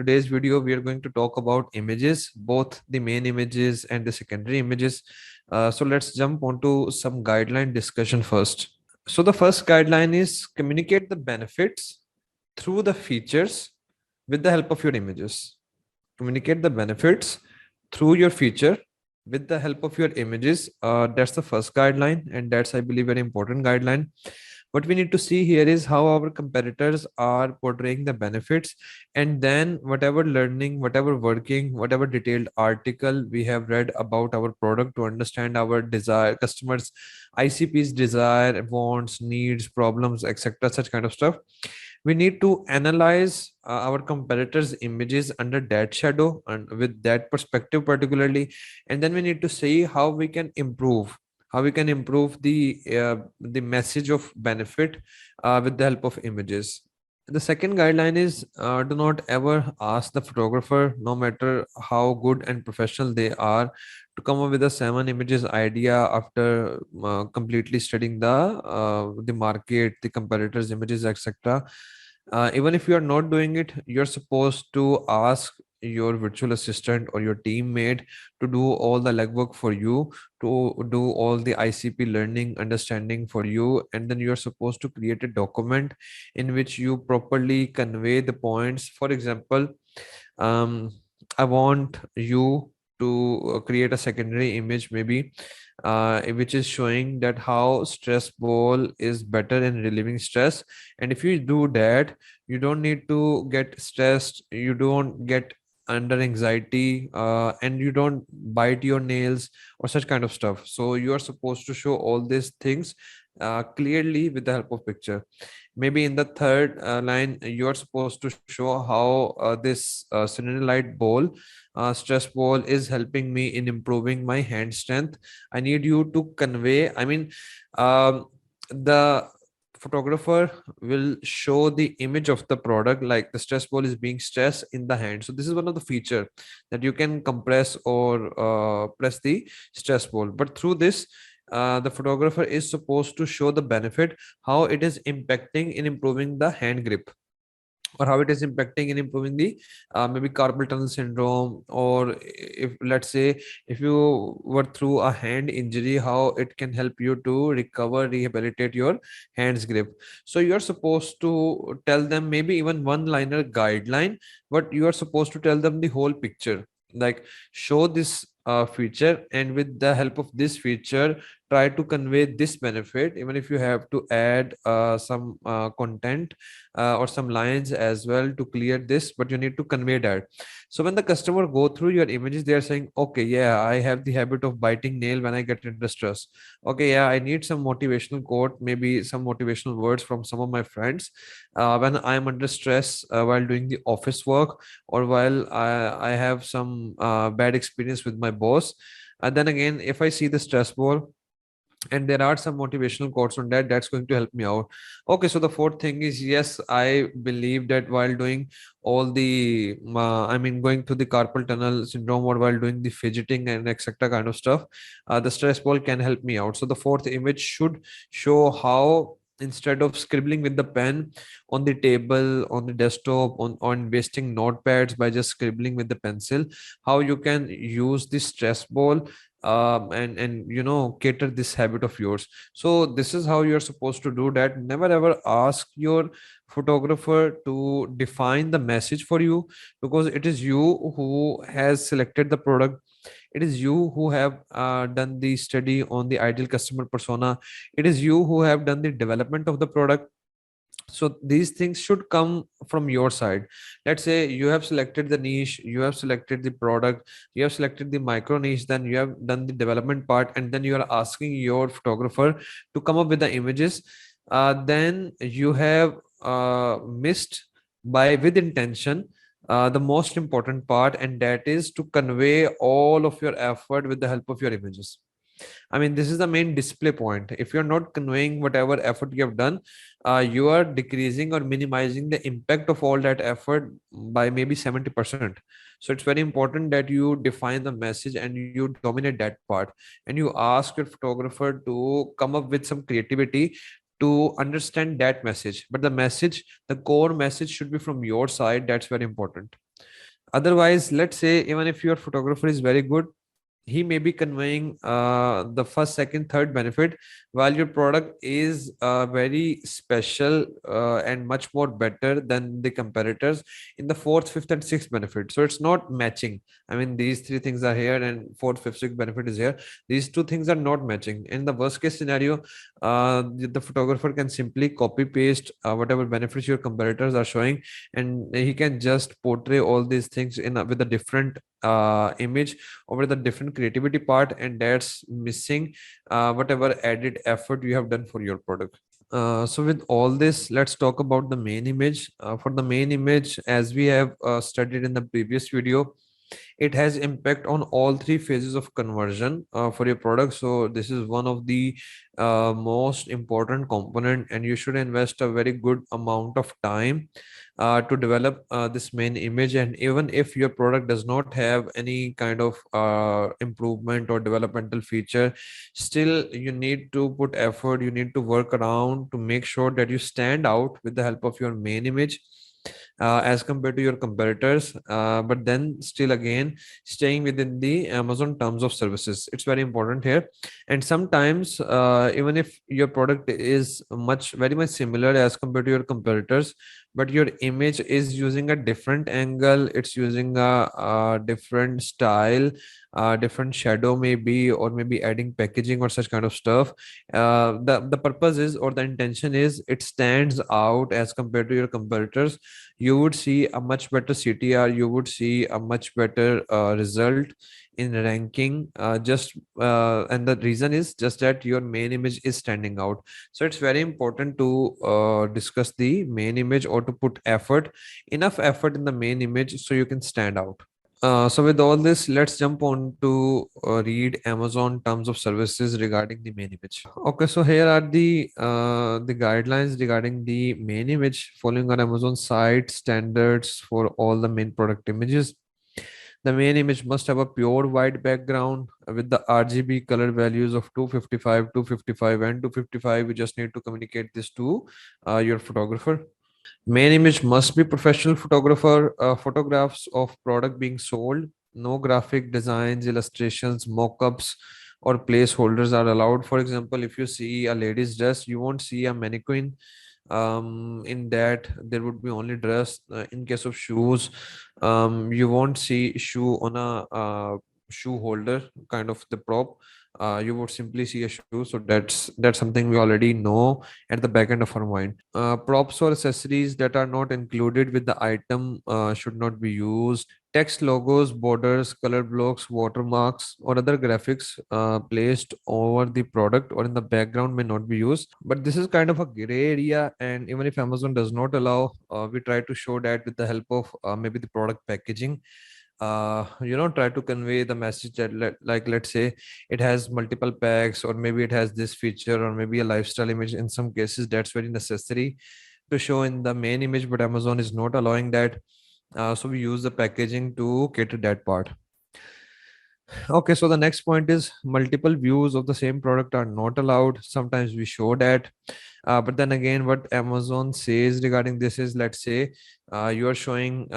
Today's video, we are going to talk about images, both the main images and the secondary images. So let's jump onto some guideline discussion first. So the first guideline is communicate the benefits through the features with the help of your images. Communicate the benefits through your feature with the help of your images. That's the first guideline, and that's, I believe, very important guideline. What we need to see here is how our competitors are portraying the benefits, and then whatever learning, whatever working, whatever detailed article we have read about our product to understand our desire, customers, ICP's desire, wants, needs, problems, etc., such kind of stuff. We need to analyze our competitors images under that shadow and with that perspective particularly, and then we need to see how we can improve, the message of benefit with the help of images. The second guideline is, do not ever ask the photographer, no matter how good and professional they are, to come up with a seven images idea after completely studying the market, the competitors images, etc. Even if you are not doing it, you're supposed to ask your virtual assistant or your teammate to do all the legwork for you, to do all the ICP learning understanding for you, and then you're supposed to create a document in which you properly convey the points. For example, um, I want you to create a secondary image, maybe which is showing that how stress ball is better in relieving stress. And if you do that, you don't need to get stressed, you don't get under anxiety, and you don't bite your nails or such kind of stuff. So you are supposed to show all these things clearly with the help of picture. Maybe in the third line, you are supposed to show how this light ball, stress ball, is helping me in improving my hand strength. I need you to convey, the photographer will show the image of the product like the stress ball is being stressed in the hand. So this is one of the feature that you can compress or press the stress ball. But through this, the photographer is supposed to show the benefit, how it is impacting in improving the hand grip, or how it is impacting in improving the maybe carpal tunnel syndrome, or if, let's say, if you were through a hand injury, how it can help you to recover, rehabilitate your hands grip. So you're supposed to tell them maybe even one liner guideline, but you are supposed to tell them the whole picture, like show this feature, and with the help of this feature, try to convey this benefit. Even if you have to add some content or some lines as well to clear this, but you need to convey that. So when the customer go through your images, they are saying, okay, yeah, I have the habit of biting nail when I get under stress. Okay, yeah, I need some motivational quote, maybe some motivational words from some of my friends when I am under stress while doing the office work, or while I have some bad experience with my boss. And then again, if I see the stress ball and there are some motivational quotes on that, that's going to help me out. Okay, so the fourth thing is, yes, I believe that while doing all the going through the carpal tunnel syndrome, or while doing the fidgeting and etc kind of stuff, the stress ball can help me out. So the fourth image should show how, instead of scribbling with the pen on the table, on the desktop, on wasting notepads by just scribbling with the pencil, how you can use this stress ball and cater this habit of yours. So this is how you're supposed to do that. Never ever ask your photographer to define the message for you, because it is you who has selected the product, it is you who have done the study on the ideal customer persona, it is you who have done the development of the product. So these things should come from your side. Let's say you have selected the niche, you have selected the product, you have selected the micro niche, then you have done the development part, and then you are asking your photographer to come up with the images. Then you have missed by with intention the most important part, and that is to convey all of your effort with the help of your images. I mean, this is the main display point. If you're not conveying whatever effort you have done, you are decreasing or minimizing the impact of all that effort by maybe 70%. So it's very important that you define the message and you dominate that part, and you ask your photographer to come up with some creativity to understand that message. But the message, the core message, should be from your side. That's very important. Otherwise, let's say even if your photographer is very good, he may be conveying the first, second, third benefit, while your product is very special and much more better than the competitors in the fourth, fifth, and sixth benefit. So it's not matching. I mean, these three things are here, and fourth, fifth, sixth benefit is here. These two things are not matching. In the worst case scenario, the photographer can simply copy paste whatever benefits your competitors are showing, and he can just portray all these things with a different image over the different creativity part, and that's missing whatever added effort you have done for your product. So with all this, let's talk about the main image. For the main image, as we have studied in the previous video, it has impact on all three phases of conversion for your product. So this is one of the most important component, and you should invest a very good amount of time to develop this main image. And even if your product does not have any kind of improvement or developmental feature, still you need to put effort, you need to work around to make sure that you stand out with the help of your main image as compared to your competitors, but then still again staying within the Amazon terms of services. It's very important here. And sometimes even if your product is very much similar as compared to your competitors, but your image is using a different angle, it's using a different style, different shadow maybe, or maybe adding packaging or such kind of stuff. The purpose is, or the intention is, it stands out as compared to your competitors. You would see a much better CTR, you would see a much better result in ranking, and the reason is just that your main image is standing out. So it's very important to discuss the main image, or to put enough effort in the main image so you can stand out. So with all this, let's jump on to read Amazon terms of services regarding the main image. Okay, so here are the guidelines regarding the main image following on Amazon site standards for all the main product images. The main image must have a pure white background with the RGB color values of 255, 255, and 255. You just need to communicate this to your photographer. Main image must be professional photographer photographs of product being sold. No graphic designs, illustrations, mock-ups, or placeholders are allowed. For example, if you see a lady's dress, you won't see a mannequin. In that, there would be only dress. In case of shoes, you won't see shoe on a shoe holder, kind of the prop. You would simply see a shoe. So that's something we already know at the back end of our mind. Props or accessories that are not included with the item should not be used. Text, logos, borders, color blocks, watermarks, or other graphics placed over the product or in the background may not be used. But this is kind of a gray area, and even if Amazon does not allow, we try to show that with the help of maybe the product packaging. Try to convey the message that like, let's say it has multiple packs, or maybe it has this feature, or maybe a lifestyle image. In some cases, that's very necessary to show in the main image, but Amazon is not allowing that. So we use the packaging to cater that part. Okay, so the next point is multiple views of the same product are not allowed. Sometimes we show that, but then again, what Amazon says regarding this is, let's say you are showing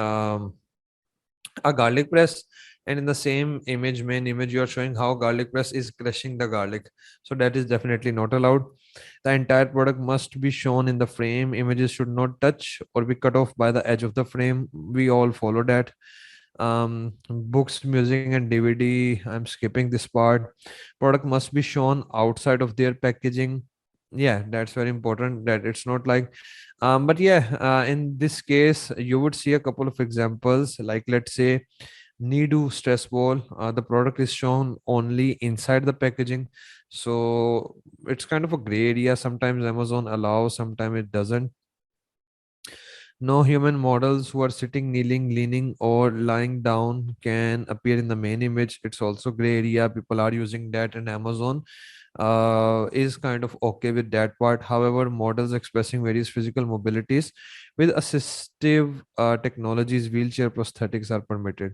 a garlic press, and in the same image, main image, you are showing how garlic press is crushing the garlic. So that is definitely not allowed. The entire product must be shown in the frame. Images should not touch or be cut off by the edge of the frame. We all follow that. Books, music, and DVD, I'm skipping this part. Product must be shown outside of their packaging. Yeah, that's very important, that it's not like but yeah, in this case, you would see a couple of examples, like let's say Nidu stress ball. The product is shown only inside the packaging. So it's kind of a gray area. Sometimes Amazon allows, sometimes it doesn't. No human models who are sitting, kneeling, leaning, or lying down can appear in the main image. It's also gray area. People are using that, and Amazon is kind of okay with that part. However, models expressing various physical mobilities with assistive technologies, wheelchair prosthetics are permitted.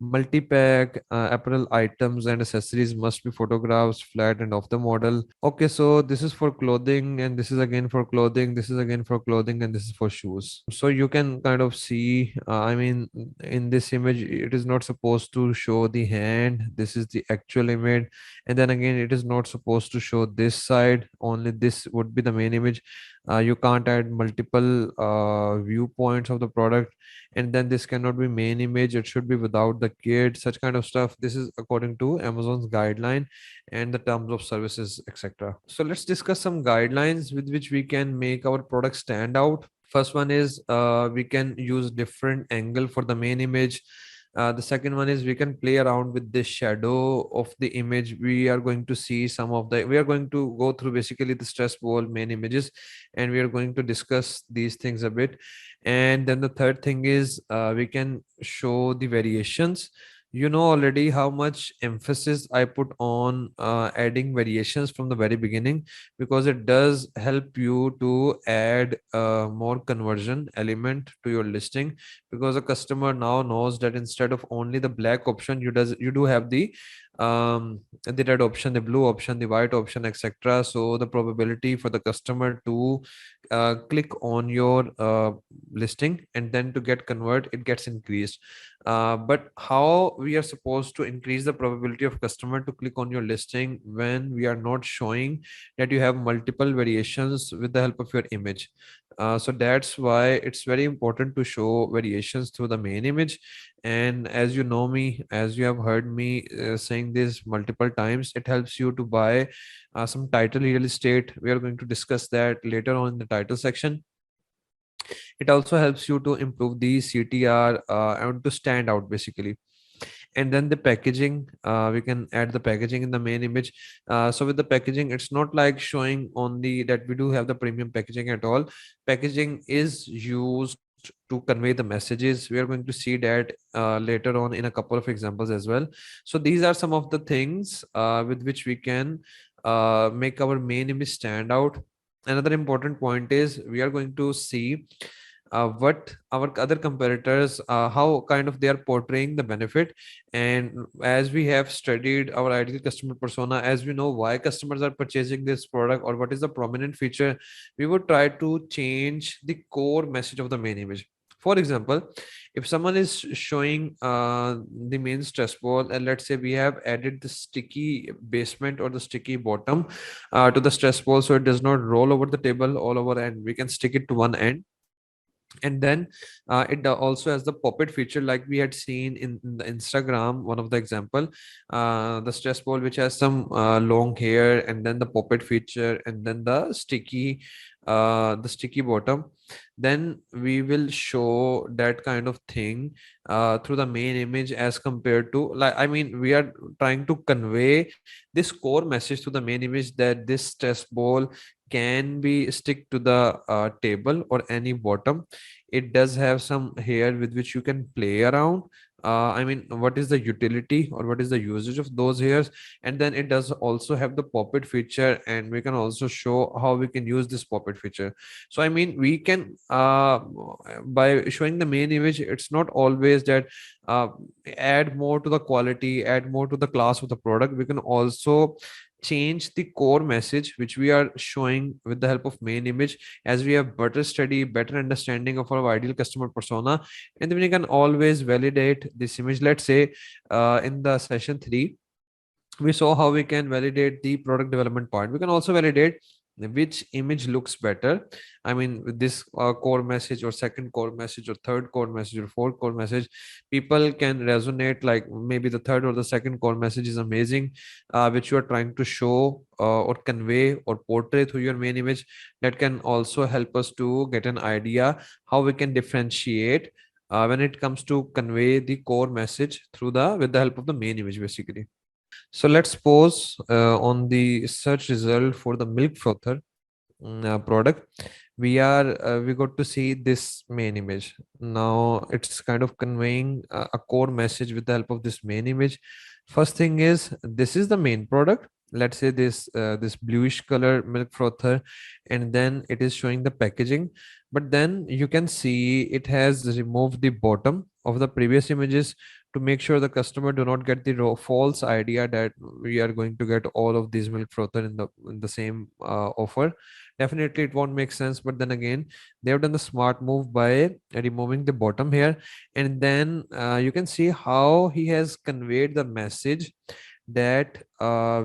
Multi-pack apparel items and accessories must be photographed flat and off the model. Okay, so this is for clothing, and this is again for clothing, this is again for clothing, and this is for shoes. So you can kind of see, I mean, in this image, it is not supposed to show the hand. This is the actual image. And then again, it is not supposed to show this side, only this would be the main image. You can't add multiple viewpoints of the product, and then this cannot be main image, it should be without the kit, such kind of stuff. This is according to Amazon's guideline and the terms of services, etc. So let's discuss some guidelines with which we can make our product stand out. First one is we can use different angle for the main image. The second one is we can play around with the shadow of the image. We are going to see some of the, we are going to go through basically the stress ball main images, and we are going to discuss these things a bit. And then the third thing is we can show the variations. You know already how much emphasis I put on adding variations from the very beginning, because it does help you to add more conversion element to your listing, because a customer now knows that instead of only the black option, you do have the red option, the blue option, the white option, etc. So the probability for the customer to click on your listing and then to get convert, it gets increased. But how we are supposed to increase the probability of customer to click on your listing when we are not showing that you have multiple variations with the help of your image? So that's why it's very important to show variations through the main image. And as you know me, as you have heard me saying this multiple times, it helps you to buy some title real estate. We are going to discuss that later on in the title section. It also helps you to improve the CTR and to stand out basically. And then the packaging, we can add the packaging in the main image. So with the packaging, it's not like showing only that we do have the premium packaging at all. Packaging is used to convey the messages. We are going to see that later on in a couple of examples as well. So these are some of the things with which we can make our main image stand out. Another important point is we are going to see what our other competitors, how kind of they are portraying the benefit. And as we have studied our ideal customer persona, as we know why customers are purchasing this product or what is the prominent feature, we would try to change the core message of the main image. For example, if someone is showing the main stress ball, and let's say we have added the sticky basement or the sticky bottom to the stress ball, so it does not roll over the table all over, and we can stick it to one end. And then it also has the puppet feature, like we had seen in the Instagram, one of the example, the stress ball which has some long hair, and then the puppet feature, and then the sticky bottom. Then we will show that kind of thing through the main image, as compared to, like, I mean, we are trying to convey this core message to the main image, that this stress ball can be stick to the table or any bottom. It does have some hair with which you can play around. I mean, what is the utility or what is the usage of those hairs? And then it does also have the puppet feature, and we can also show how we can use this puppet feature. So I mean, we can by showing the main image, it's not always that uh, add more to the quality, add more to the class of the product. We can also change the core message which we are showing with the help of main image, as we have better study, better understanding of our ideal customer persona. And then we can always validate this image. Let's say in the session 3, we saw how we can validate the product development part. We can also validate which image looks better. I mean, with this core message or second core message or third core message or fourth core message, people can resonate, like maybe the third or the second core message is amazing, which you are trying to show or convey or portray through your main image. That can also help us to get an idea how we can differentiate when it comes to convey the core message through the with the help of the main image basically. So let's pause on the search result for the milk frother product. We got to see this main image. Now it's kind of conveying a core message with the help of this main image. First thing is, this is the main product. Let's say this bluish color milk frother, and then it is showing the packaging. But then you can see it has removed the bottom of the previous images to make sure the customer do not get the false idea that we are going to get all of these milk frother in the same offer. Definitely it won't make sense, but then again they have done the smart move by removing the bottom here. And then you can see how he has conveyed the message that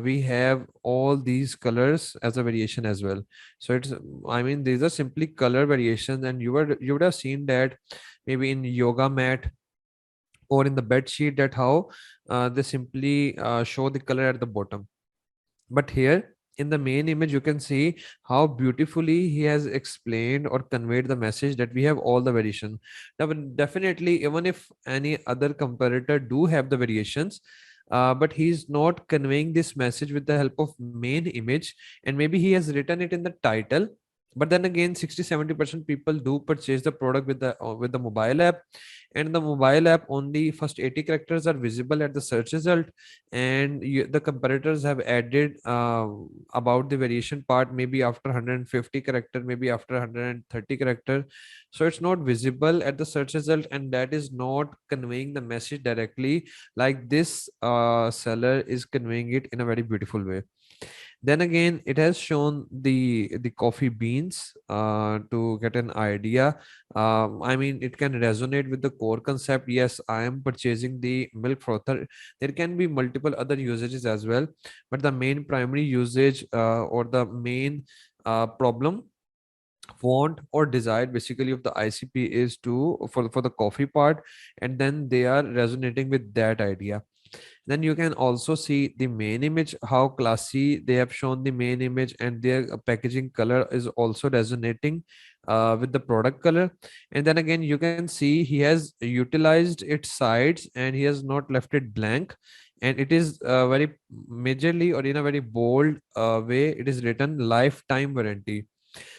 we have all these colors as a variation as well. So it's, I mean, these are simply color variations, and you would have seen that maybe in yoga mat or in the bed sheet, that how they simply show the color at the bottom. But here in the main image, you can see how beautifully he has explained or conveyed the message that we have all the variation. Now, definitely, even if any other comparator do have the variations, but he's not conveying this message with the help of main image, and maybe he has written it in the title. But then again, 60-70% people do purchase the product with the mobile app, and the mobile app only first 80 characters are visible at the search result, and the comparators have added about the variation part maybe after 150 character, maybe after 130 character. So it's not visible at the search result, and that is not conveying the message directly like this seller is conveying it in a very beautiful way. Then again, it has shown the coffee beans to get an idea. I mean, it can resonate with the core concept. Yes, I am purchasing the milk frother. There can be multiple other usages as well, but the main primary usage or the main problem, want or desire basically of the ICP is to for the coffee part, and then they are resonating with that idea. Then you can also see the main image, how classy they have shown the main image, and their packaging color is also resonating with the product color. And then again, you can see he has utilized its sides and he has not left it blank. And it is very majorly or in a very bold way, it is written lifetime warranty.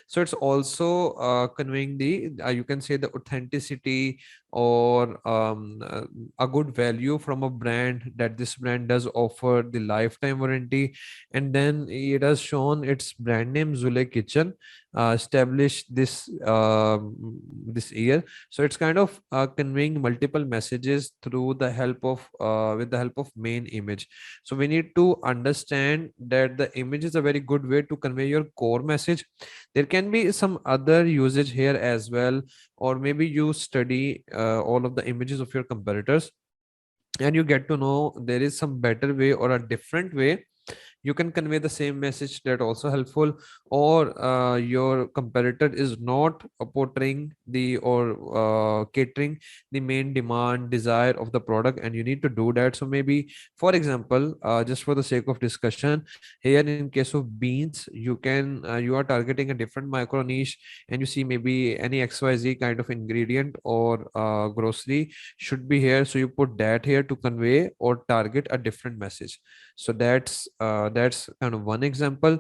So it's also conveying the you can say the authenticity or a good value from a brand, that this brand does offer the lifetime warranty. And then it has shown its brand name Zule Kitchen, established this year. So it's kind of conveying multiple messages through the help of with the help of main image. So we need to understand that the image is a very good way to convey your core message. There can be some other usage here as well, or maybe you study all of the images of your competitors and you get to know there is some better way or a different way you can convey the same message, that also helpful. Or your competitor is not portraying the or catering the main demand desire of the product, and you need to do that. So maybe for example, just for the sake of discussion here, in case of beans, you are targeting a different micro niche, and you see maybe any XYZ kind of ingredient or grocery should be here, so you put that here to convey or target a different message. So that's kind of one example.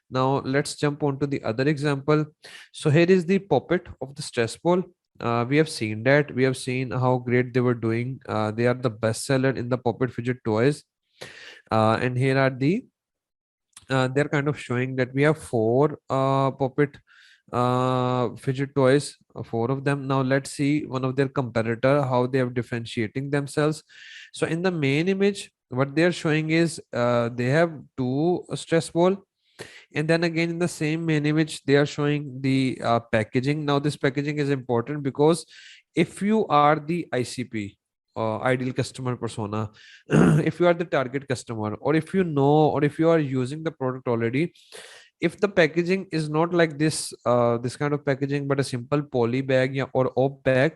Now let's jump on to the other example. So here is the puppet of the stress ball. We have seen that. We have seen how great they were doing. They are the best seller in the puppet fidget toys. And here are they're kind of showing that we have four puppet fidget toys, four of them. Now let's see one of their competitor, how they are differentiating themselves. So in the main image, what they are showing is they have two stress ball, and then again in the same main image they are showing the packaging. Now this packaging is important because if you are the ICP, ideal customer persona, if you are the target customer, or if you know, or if you are using the product already, if the packaging is not like this kind of packaging but a simple poly bag, yeah, or op bag,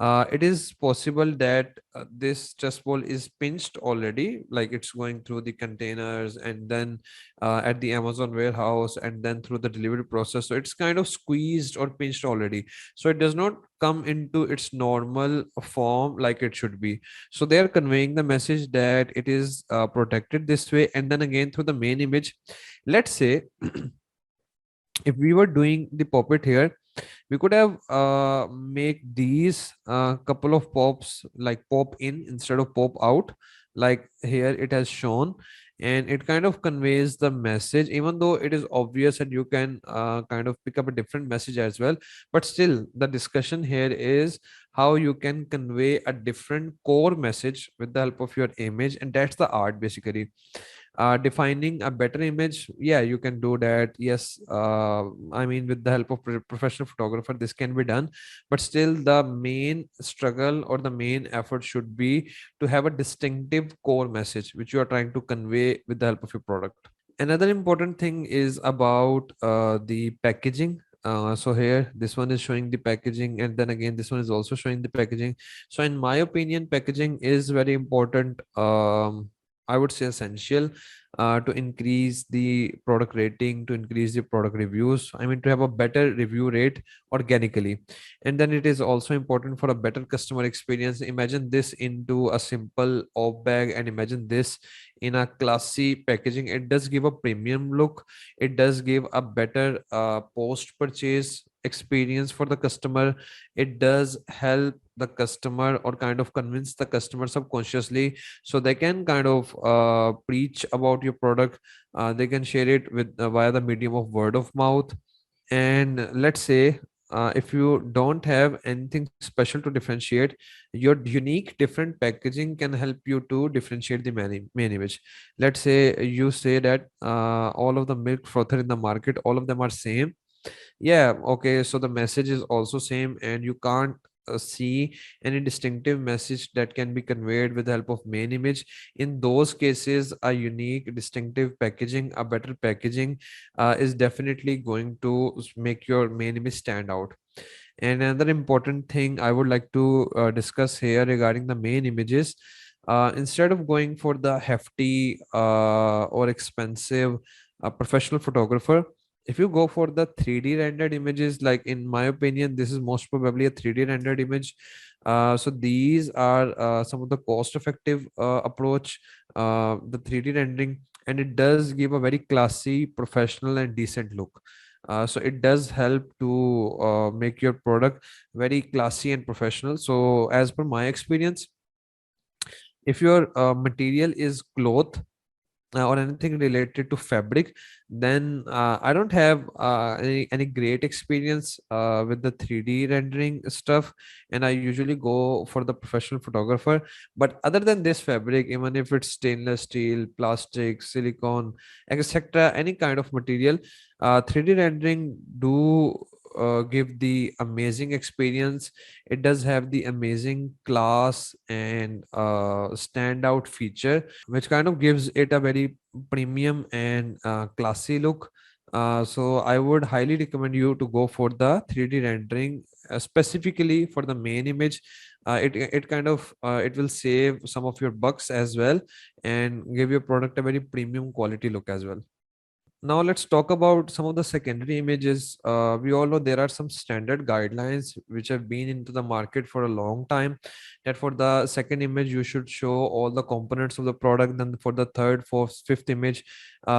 it is possible that this stress ball is pinched already, like it's going through the containers and then at the Amazon warehouse and then through the delivery process. So it's kind of squeezed or pinched already. So it does not come into its normal form like it should be. So they are conveying the message that it is protected this way. And then again, through the main image, let's say if we were doing the puppet here, we could have make these couple of pops, like pop in instead of pop out, like here it has shown. and it kind of conveys the message, even though it is obvious and you can kind of pick up a different message as well. But still, the discussion here is how you can convey a different core message with the help of your image, and that's the art basically. Defining a better image, yeah, you can do that. Yes, I mean, with the help of professional photographer this can be done, but still the main struggle or the main effort should be to have a distinctive core message which you are trying to convey with the help of your product. Another important thing is about the packaging. So here this one is showing the packaging, and then again this one is also showing the packaging. So in my opinion, packaging is very important. I would say essential to increase the product rating, to increase the product reviews. I mean, to have a better review rate organically. And then it is also important for a better customer experience. Imagine this into a simple off bag, and imagine this in a classy packaging. It does give a premium look. It does give a better post purchase experience for the customer. It does help the customer or kind of convince the customer subconsciously, so they can kind of preach about your product. They can share it with via the medium of word of mouth. And let's say if you don't have anything special to differentiate, your unique different packaging can help you to differentiate the main image. Let's say you say that all of the milk frother in the market, all of them are same. Yeah, okay, so the message is also same, and you can't see any distinctive message that can be conveyed with the help of main image. In those cases, a unique distinctive packaging, a better packaging is definitely going to make your main image stand out. And another important thing I would like to discuss here regarding the main images, instead of going for the hefty or expensive professional photographer, if you go for the 3D rendered images, like in my opinion, this is most probably a 3D rendered image. So these are some of the cost effective approach, the 3D rendering, and it does give a very classy, professional, and decent look. So it does help to make your product very classy and professional. So as per my experience, if your material is cloth or anything related to fabric, then I don't have any great experience with the 3D rendering stuff, and I usually go for the professional photographer. But other than this fabric, even if it's stainless steel, plastic, silicone, etc., any kind of material, 3D rendering do give the amazing experience. It does have the amazing class and standout feature, which kind of gives it a very premium and classy look. So I would highly recommend you to go for the 3D rendering, specifically for the main image. It kind of it will save some of your bucks as well, and give your product a very premium quality look as well. Now let's talk about some of the secondary images. We all know there are some standard guidelines which have been into the market for a long time, that for the second image you should show all the components of the product. Then for the third, fourth, fifth image,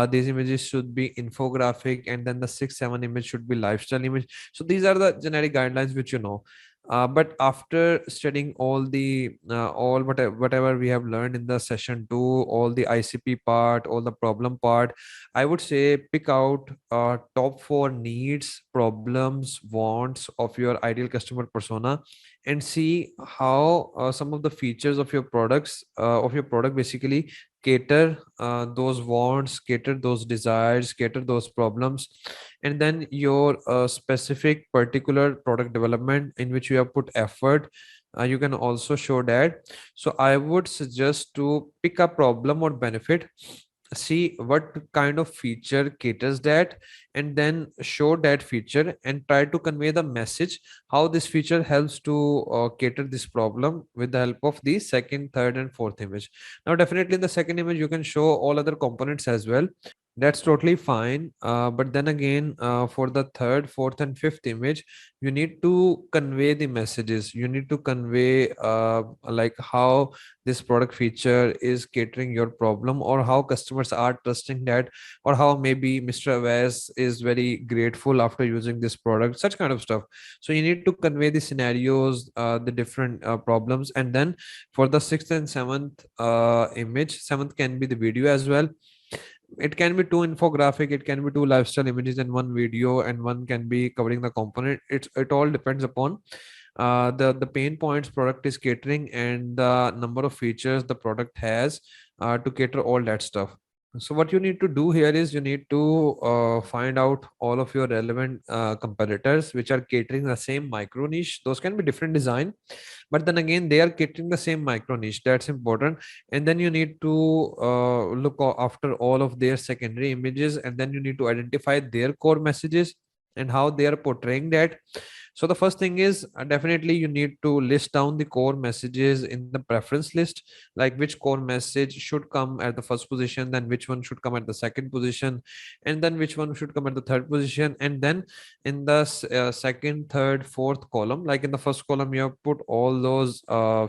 these images should be infographic, and then the sixth, seventh image should be lifestyle image. So these are the generic guidelines which you know. But after studying all whatever we have learned in the session 2, all the ICP part, all the problem part, I would say pick out top 4 needs, problems, wants of your ideal customer persona, and see how some of the features of your product basically cater those wants, cater those desires, cater those problems. And then your specific particular product development in which you have put effort, you can also show that. So I would suggest to pick a problem or benefit, see what kind of feature caters that, and then show that feature and try to convey the message how this feature helps to cater this problem with the help of the second, third, and fourth image. Now definitely in the second image you can show all other components as well. That's totally fine. But then again, for the third, fourth, and fifth image, you need to convey the messages. You need to convey like how this product feature is catering your problem, or how customers are trusting that, or how maybe Mr. Awais is very grateful after using this product, such kind of stuff. So you need to convey the scenarios, the different problems. And then for the sixth and seventh image, seventh can be the video as well. It can be two infographic, it can be two lifestyle images and one video, and one can be covering the component. It all depends upon the pain points product is catering, and the number of features the product has to cater all that stuff. So what you need to do here is you need to find out all of your relevant competitors which are catering the same micro niche. Those can be different design, but then again they are catering the same micro niche. That's important. And then you need to after all of their secondary images, and then you need to identify their core messages and how they are portraying that. So the first thing is, definitely you need to list down the core messages in the preference list, like which core message should come at the first position, then which one should come at the second position, and then which one should come at the third position. And then in the second, third, fourth column, like in the first column, you have put all those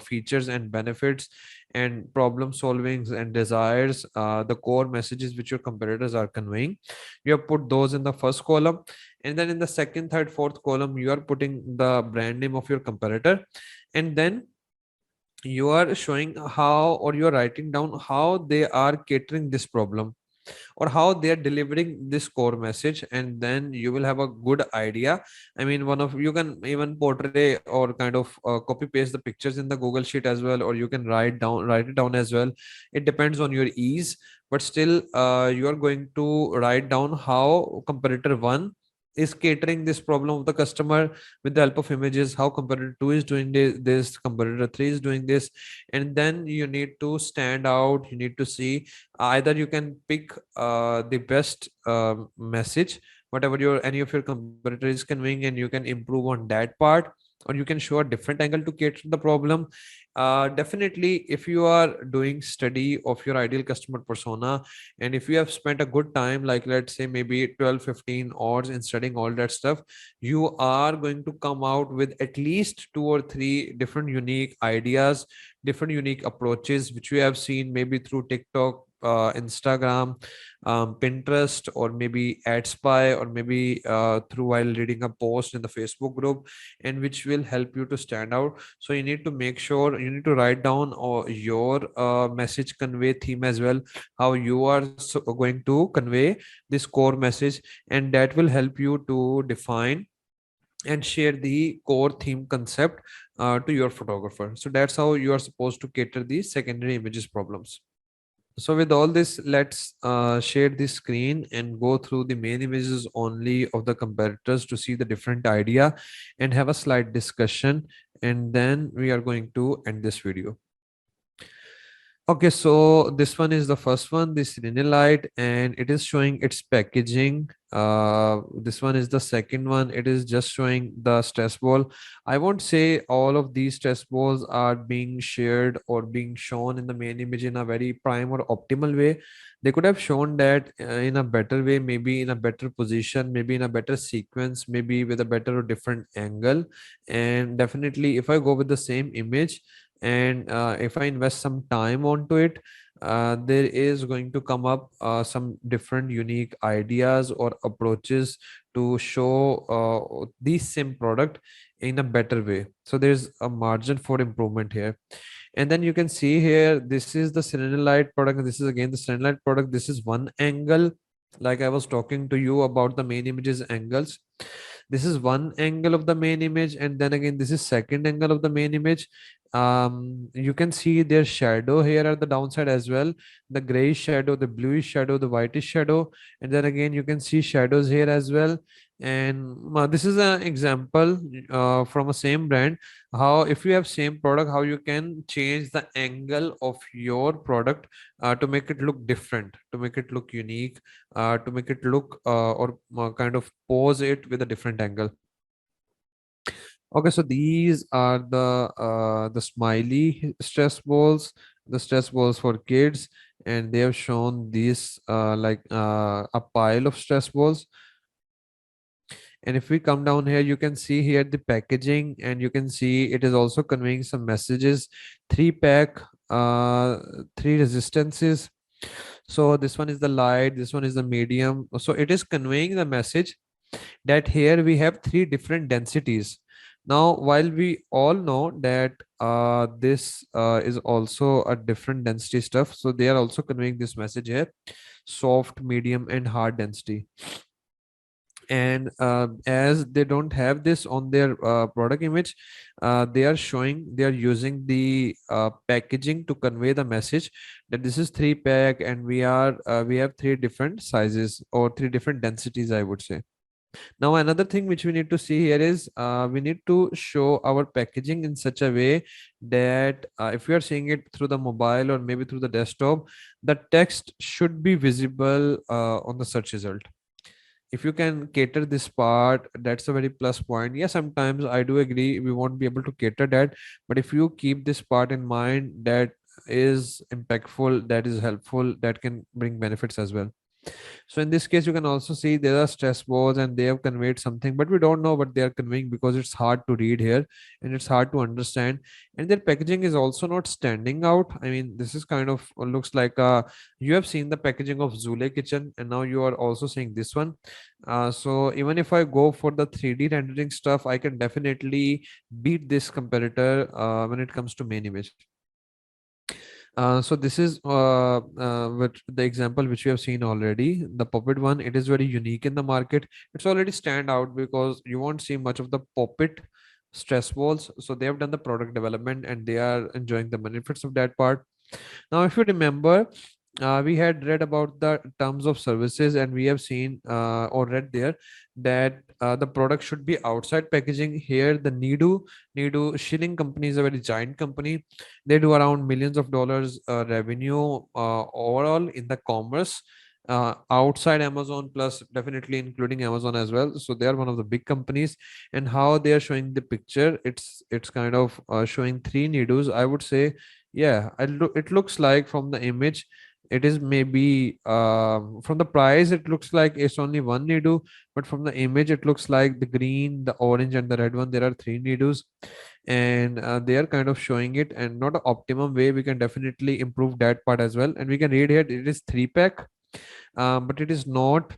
features and benefits and problem solvings and desires, the core messages which your competitors are conveying. You have put those in the first column, and then in the second, third, fourth column you are putting the brand name of your competitor. And then you are showing how, or you are writing down how they are catering this problem, or how they are delivering this core message. And then you will have a good idea. I mean, one of you can even portray or kind of copy paste the pictures in the Google Sheet as well, or you can write it down as well. It depends on your ease, but still you are going to write down how competitor one is catering this problem of the customer with the help of images, how competitor 2 is doing this, competitor 3 is doing this. And then you need to stand out. You need to see, either you can pick the best message whatever your any of your competitor is conveying, and you can improve on that part, or you can show a different angle to cater the problem. Definitely, if you are doing study of your ideal customer persona, and if you have spent a good time, like let's say maybe 12-15 hours in studying all that stuff, you are going to come out with at least two or three different unique ideas, different unique approaches which we have seen maybe through TikTok, Instagram, Pinterest, or maybe AdSpy, or maybe through while reading a post in the Facebook group, and which will help you to stand out. So you need to make sure you need to write down your message convey theme as well, how you are going to convey this core message, and that will help you to define and share the core theme concept to your photographer. So that's how you are supposed to cater the secondary images problems. So with all this, let's share the screen and go through the main images only of the competitors to see the different idea and have a slight discussion. And then we are going to end this video. Okay, so this one is the first one, this light, and it is showing its packaging. This one is the second one. It is just showing the stress ball. I won't say all of these stress balls are being shared or being shown in the main image in a very prime or optimal way. They could have shown that in a better way, maybe in a better position, maybe in a better sequence, maybe with a better or different angle. And definitely, if I go with the same image, and if I invest some time onto it, there is going to come up some different unique ideas or approaches to show the same product in a better way. So there's a margin for improvement here. And then you can see here, this is the selenite product, and this is again the selenite product. This is one angle, like I was talking to you about the main images angles. This is one angle of the main image, and then again this is second angle of the main image. You can see their shadow here at the downside as well, the grayish shadow, the bluish shadow, the whitish shadow. And then again you can see shadows here as well. And this is an example from a same brand, how if you have same product, how you can change the angle of your product to make it look different, to make it look unique, to make it look or kind of pose it with a different angle. Okay, so these are the smiley stress balls. the stress balls for kids, and they have shown this a pile of stress balls. And if we come down here, you can see here the packaging, and you can see it is also conveying some messages. Three pack, three resistances. So this one is the light, this one is the medium. So it is conveying the message that here we have three different densities. Now, while we all know that this is also a different density stuff, so they are also conveying this message here: soft, medium, and hard density. And as they don't have this on their product image, they are using the packaging to convey the message that this is three pack, and we have three different sizes or three different densities, I would say. Now, another thing which we need to see here is we need to show our packaging in such a way that if we are seeing it through the mobile or maybe through the desktop, the text should be visible on the search result. If you can cater this part, that's a very plus point. Yes, sometimes I do agree we won't be able to cater that, but if you keep this part in mind, that is impactful, that is helpful, that can bring benefits as well. So in this case, you can also see there are stress balls and they have conveyed something, but we don't know what they are conveying because it's hard to read here and it's hard to understand. And their packaging is also not standing out. I mean, this is kind of looks like you have seen the packaging of Zule Kitchen, and now you are also seeing this one. So even if I go for the 3D rendering stuff, I can definitely beat this competitor when it comes to main image. So this is which the example which we have seen already, the puppet one. It is very unique in the market. It's already stand out because you won't see much of the puppet stress balls. So they have done the product development and they are enjoying the benefits of that part. Now, if you remember, we had read about the terms of services, and we have seen or read there that the product should be outside packaging. Here, the Nidu Shilling company is a very giant company. They do around millions of dollars revenue overall in the commerce. Outside Amazon, plus definitely including Amazon as well. So they are one of the big companies, and how they are showing the picture, it's kind of showing three Nidus. I would say, yeah, it looks like from the image, it is maybe from the price, it looks like it's only one Nidu, but from the image, it looks like the green, the orange, and the red one. There are three Nidus, and they are kind of showing it, and not an optimum way. We can definitely improve that part as well. And we can read here, it is three pack, but it is not.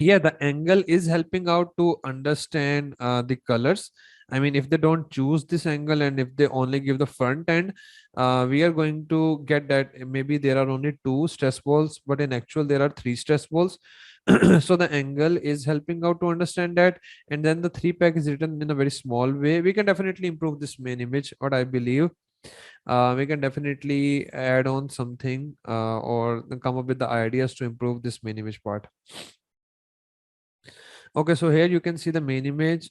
Yeah, the angle is helping out to understand the colors. I mean, if they don't choose this angle and if they only give the front end, we are going to get that maybe there are only two stress balls, but in actual there are three stress balls. So the angle is helping out to understand that, and then the three pack is written in a very small way. We can definitely improve this main image, what I believe. We can definitely add on something or come up with the ideas to improve this main image part. Okay, so here you can see the main image,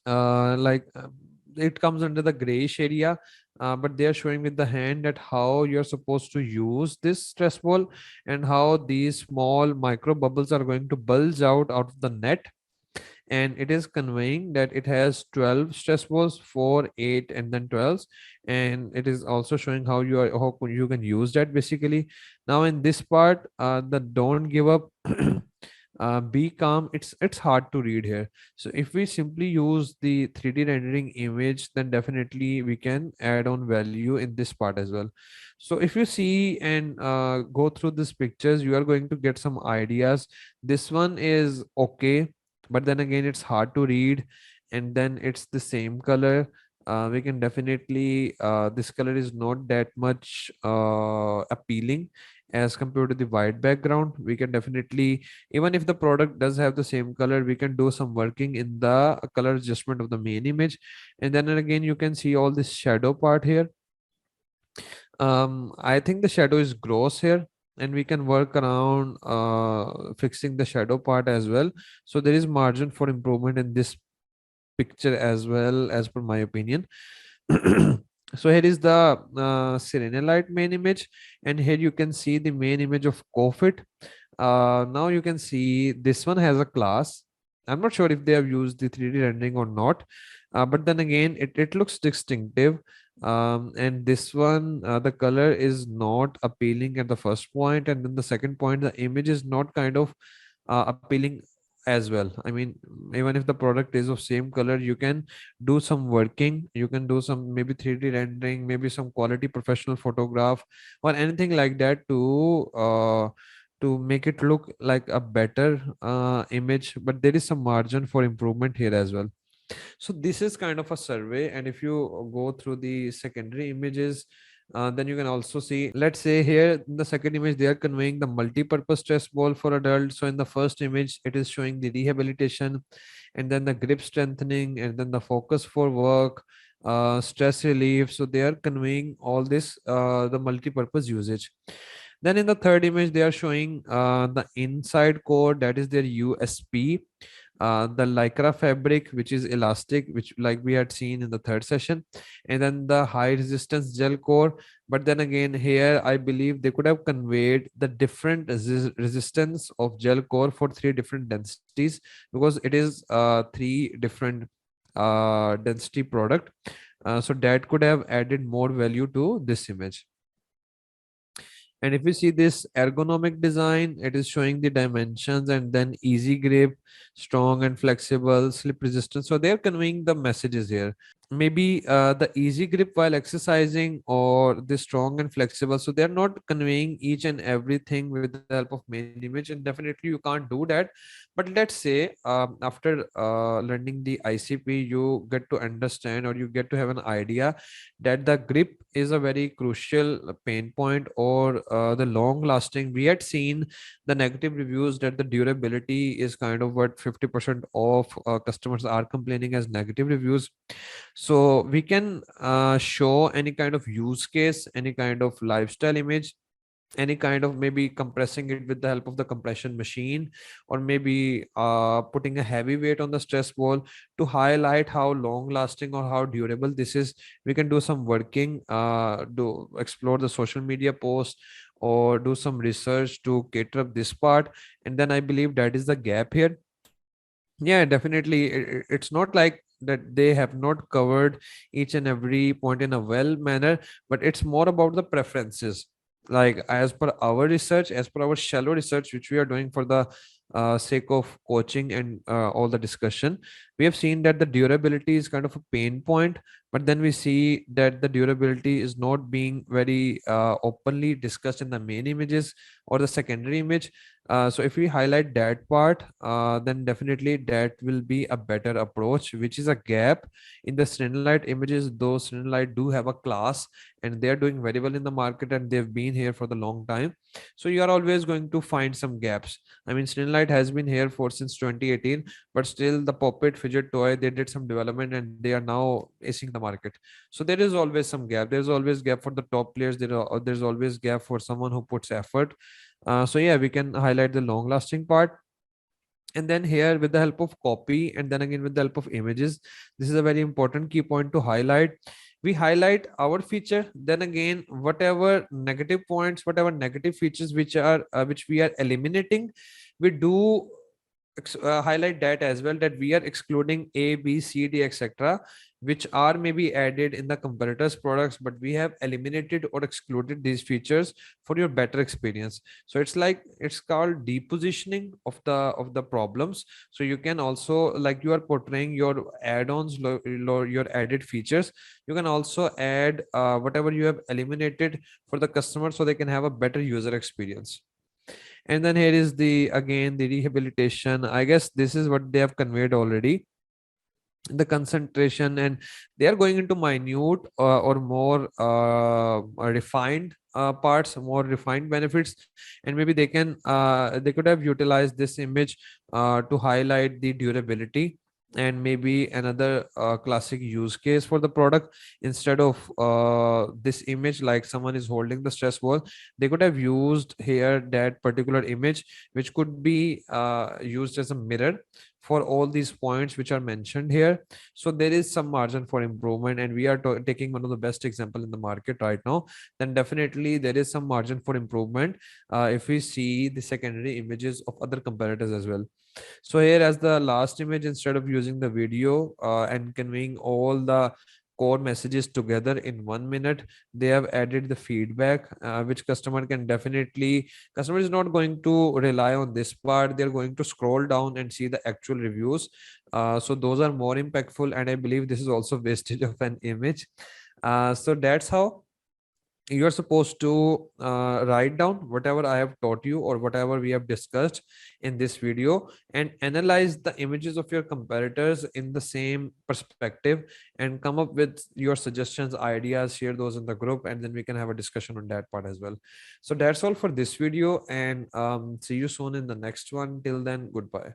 it comes under the grayish area, but they are showing with the hand that how you're supposed to use this stress ball and how these small micro bubbles are going to bulge out of the net. And it is conveying that it has 12 stress balls, 4, 8, and then 12. And it is also showing how you can use that basically. Now in this part, the don't give up, be calm, it's hard to read here. So if we simply use the 3D rendering image, then definitely we can add on value in this part as well. So if you see and go through these pictures, you are going to get some ideas. This one is okay, but then again it's hard to read, and then it's the same color. We can definitely this color is not that much appealing as compared to the white background. We can definitely, even if the product does have the same color, we can do some working in the color adjustment of the main image. And then again you can see all this shadow part here. I think the shadow is gross here, and we can work around fixing the shadow part as well. So there is margin for improvement in this picture as well, as per my opinion. So here is the serenelite main image, and here you can see the main image of Cofit. Now you can see this one has a class. I'm not sure if they have used the 3D rendering or not, but then again, it looks distinctive. And this one, the color is not appealing at the first point, and then the second point, the image is not kind of appealing as well. I mean, even if the product is of same color, you can do some working, you can do some maybe 3D rendering, maybe some quality professional photograph or anything like that to make it look like a better image, but there is some margin for improvement here as well. So this is kind of a survey, and if you go through the secondary images, then you can also see, let's say here in the second image, they are conveying the multi-purpose stress ball for adults. So in the first image, it is showing the rehabilitation, and then the grip strengthening, and then the focus for work, stress relief. So they are conveying all this, the multi-purpose usage. Then in the third image, they are showing the inside core, that is their USP, the lycra fabric, which is elastic, which like we had seen in the third session, and then the high resistance gel core. But then again, here I believe they could have conveyed the different resistance of gel core for three different densities, because it is three different density product. So that could have added more value to this image. And if we see this ergonomic design, it is showing the dimensions and then easy grip, strong and flexible, slip resistant. So they're conveying the messages here. Maybe the easy grip while exercising or the strong and flexible. So they're not conveying each and everything with the help of main image, and definitely you can't do that. But let's say after learning the ICP, you get to understand or you get to have an idea that the grip is a very crucial pain point, or the long lasting. We had seen the negative reviews that the durability is kind of what 50% of customers are complaining as negative reviews. So we can show any kind of use case, any kind of lifestyle image, any kind of maybe compressing it with the help of the compression machine, or maybe putting a heavy weight on the stress ball to highlight how long lasting or how durable this is. We can do some working, do explore the social media post or do some research to cater up this part. And then I believe that is the gap here. Yeah, definitely. It's not like that they have not covered each and every point in a well manner, but it's more about the preferences. Like as per our research, as per our shallow research, which we are doing for the sake of coaching and all the discussion, we have seen that the durability is kind of a pain point, but then we see that the durability is not being very openly discussed in the main images or the secondary image. So if we highlight that part, then definitely that will be a better approach, which is a gap in the Light images. Those Light do have a class and they are doing very well in the market and they've been here for the long time. So you are always going to find some gaps. I mean, Light has been here for since 2018, but still the Puppet fidget toy, they did some development and they are now acing the market. So there is always some gap. There's always gap for the top players. There's always gap for someone who puts effort. So yeah, we can highlight the long lasting part. And then here with the help of copy and then again with the help of images, this is a very important key point to highlight. We highlight our feature, then again whatever negative points, whatever negative features which we are eliminating, we do highlight that as well, that we are excluding A, B, C, D, etc., which are maybe added in the competitors products, but we have eliminated or excluded these features for your better experience. So it's like, it's called depositioning of the problems. So you can also, like, you are portraying your add-ons, your added features, you can also add whatever you have eliminated for the customer so they can have a better user experience. And then here is the again the rehabilitation. I guess this is what they have conveyed already, the concentration, and they are going into minute or more refined parts, more refined benefits. And maybe they could have utilized this image to highlight the durability and maybe another classic use case for the product. Instead of this image, like someone is holding the stress ball, they could have used here that particular image, which could be used as a mirror for all these points which are mentioned here. So there is some margin for improvement, and we are taking one of the best example in the market right now. Then definitely there is some margin for improvement if we see the secondary images of other competitors as well. So here as the last image, instead of using the video and conveying all the core messages together in 1 minute. They have added the feedback, which customer is not going to rely on this part. They're going to scroll down and see the actual reviews. So those are more impactful, and I believe this is also wastage of an image. So that's how you're supposed to write down whatever I have taught you or whatever we have discussed in this video, and analyze the images of your competitors in the same perspective, and come up with your suggestions, ideas, share those in the group, and then we can have a discussion on that part as well. So that's all for this video, and see you soon in the next one. Till then, goodbye.